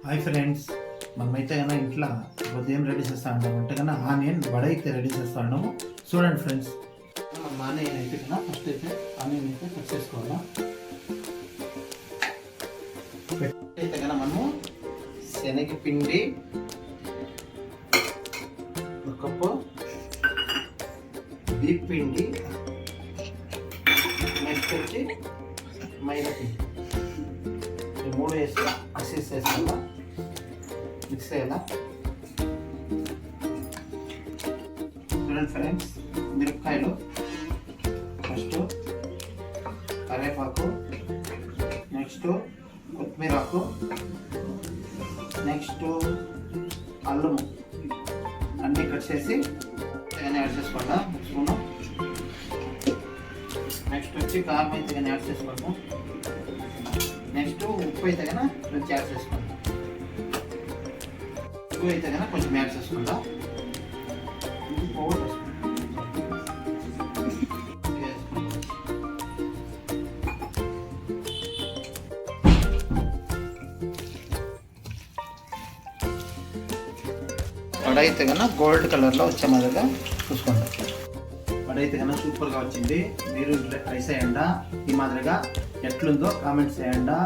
Hi friends, మనమైతే కన్నా ఇంట్లో ఉదయం రెడీ చేస్తా ఉంటాం అంటే కన్నా ఆనియన్ వడ అయితే రెడీ చేస్తా ఉన్నాము. చూడండి ఫ్రెండ్స్, మనం ఆనియన్ అయితే కన్నా ఫస్ట్ అయితే ఆనియన్ అయితే కట్ చేసుకోవాలా. అయితే కన్నా మనము శనగపిండి ఒక కప్పు, బియ్యం పిండి, నెక్స్ట్ వచ్చి మైదా పిండి, ఈ మూడు వేసి అసిస్ వేసుకోవాలా, మిక్స్ చేయాలా. చూడండి ఫ్రెండ్స్, మిరపకాయలు ఫస్ట్, కరివేపాకు, నెక్స్ట్ కొత్తిమీర ఆకు, నెక్స్ట్ అల్లము అన్నీ కట్ చేసి యాడ్ చేసుకోవాలా స్పూను. నెక్స్ట్ వచ్చి కారం అయితే కానీ యాడ్ చేసుకోవాలి. నెక్స్ట్ ఉప్పు అయితే కన్నా కొంచెం యాడ్ చేసుకోండి. ఉప్పు అయితే కన్నా కొంచెం యాడ్ చేసుకుంటా. పౌడర్ వడ అయితే కన్నా గోల్డ్ కలర్లో వచ్చే మాదిరిగా చూసుకోండి. వడ అయితే కన్నా సూపర్గా వచ్చింది. మీరు ట్రై చేయండి. ఈ మాదిరిగా ఎట్లుందో కామెంట్స్ చేయండి,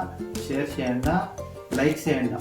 షేర్ చేయండి, లైక్ చేయండి.